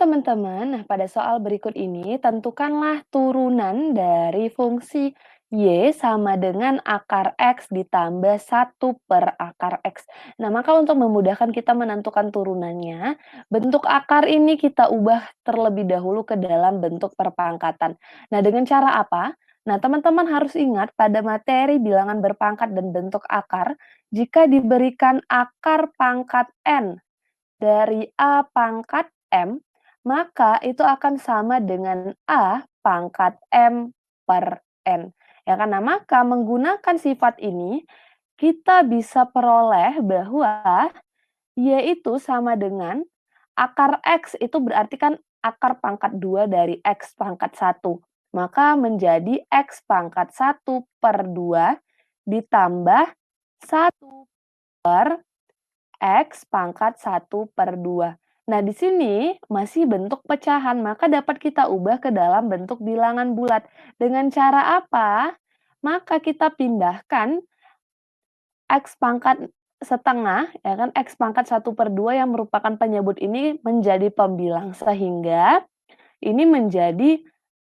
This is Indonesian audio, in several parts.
teman-teman, nah pada soal berikut ini tentukanlah turunan dari fungsi Y sama dengan akar X ditambah 1/akar X. Nah, maka untuk memudahkan kita menentukan turunannya, bentuk akar ini kita ubah terlebih dahulu ke dalam bentuk perpangkatan. Nah, dengan cara apa? Nah, teman-teman harus ingat pada materi bilangan berpangkat dan bentuk akar, jika diberikan akar pangkat N dari A pangkat M, maka itu akan sama dengan A pangkat M per N. Ya kan? Nah, maka menggunakan sifat ini, kita bisa peroleh bahwa Y itu sama dengan akar X itu berarti kan akar pangkat 2 dari X pangkat 1. Maka menjadi X pangkat 1/2 ditambah 1 per X pangkat 1/2. Nah, di sini masih bentuk pecahan, maka dapat kita ubah ke dalam bentuk bilangan bulat. Dengan cara apa? Maka kita pindahkan X pangkat setengah, ya kan, X pangkat 1/2 yang merupakan penyebut ini menjadi pembilang, sehingga ini menjadi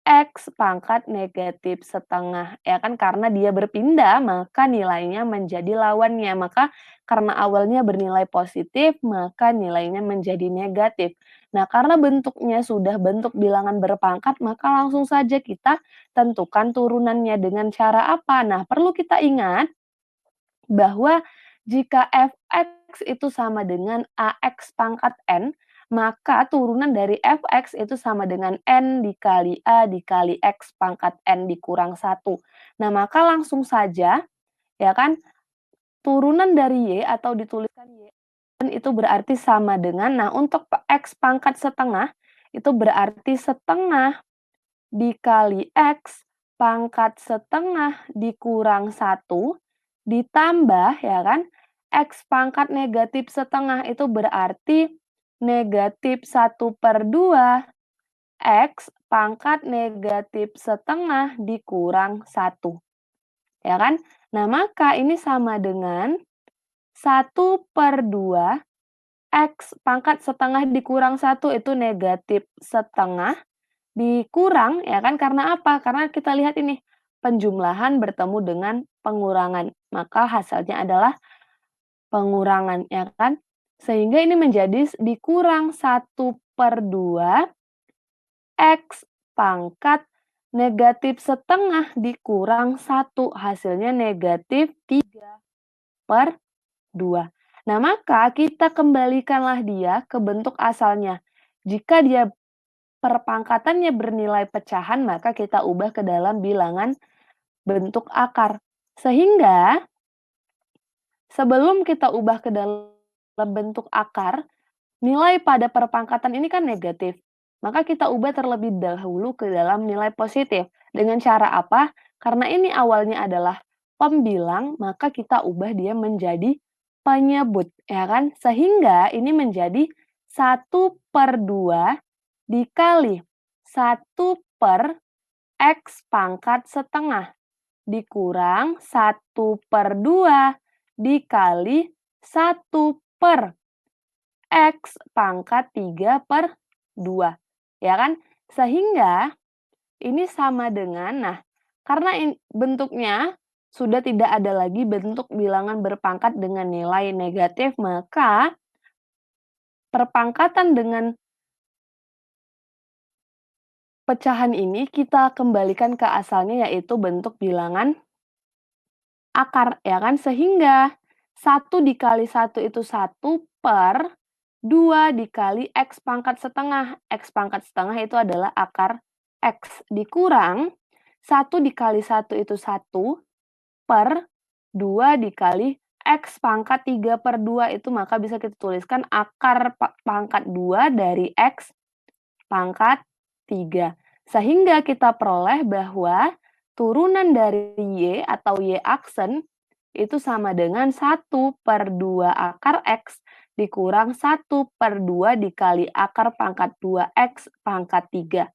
X pangkat negatif setengah, ya kan, karena dia berpindah, maka nilainya menjadi lawannya. Maka karena awalnya bernilai positif, maka nilainya menjadi negatif. Nah, karena bentuknya sudah bentuk bilangan berpangkat, maka langsung saja kita tentukan turunannya dengan cara apa? Nah, perlu kita ingat bahwa jika Fx itu sama dengan Ax pangkat N, maka turunan dari Fx itu sama dengan N dikali A dikali X pangkat N dikurang 1. Nah, maka langsung saja, ya kan, turunan dari Y atau dituliskan Y itu berarti sama dengan, nah untuk X pangkat setengah, itu berarti setengah dikali X pangkat setengah dikurang 1 ditambah, ya kan, X pangkat negatif setengah itu berarti negatif 1/2 X pangkat negatif setengah dikurang 1, ya kan. Nah, maka ini sama dengan 1/2 X pangkat setengah dikurang 1 itu negatif setengah dikurang, ya kan, karena apa? Karena kita lihat ini, penjumlahan bertemu dengan pengurangan, maka hasilnya adalah pengurangan, ya kan? Sehingga ini menjadi dikurang 1/2 X pangkat negatif setengah dikurang 1, hasilnya negatif 3/2. Nah, maka kita kembalikanlah dia ke bentuk asalnya. Jika dia perpangkatannya bernilai pecahan, maka kita ubah ke dalam bilangan bentuk akar. Sehingga sebelum kita ubah ke dalam bentuk akar, nilai pada perpangkatan ini kan negatif. Maka kita ubah terlebih dahulu ke dalam nilai positif. Dengan cara apa? Karena ini awalnya adalah pembilang, maka kita ubah dia menjadi penyebut, ya kan? Sehingga ini menjadi 1/2 dikali 1/X pangkat setengah dikurang 1/2 dikali 1/X pangkat 3/2, ya kan? Sehingga ini sama dengan, nah, karena bentuknya sudah tidak ada lagi bentuk bilangan berpangkat dengan nilai negatif, maka perpangkatan dengan pecahan ini kita kembalikan ke asalnya, yaitu bentuk bilangan akar, ya kan? Sehingga 1 dikali 1 itu 1/2 dikali X pangkat setengah. X pangkat setengah itu adalah akar X dikurang 1 dikali 1 itu 1/2 dikali X pangkat 3/2 itu, maka bisa kita tuliskan akar pangkat 2 dari X pangkat 3. Sehingga kita peroleh bahwa turunan dari Y atau Y aksen itu sama dengan 1/2 akar X dikurang 1/2 dikali akar pangkat 2 X pangkat 3.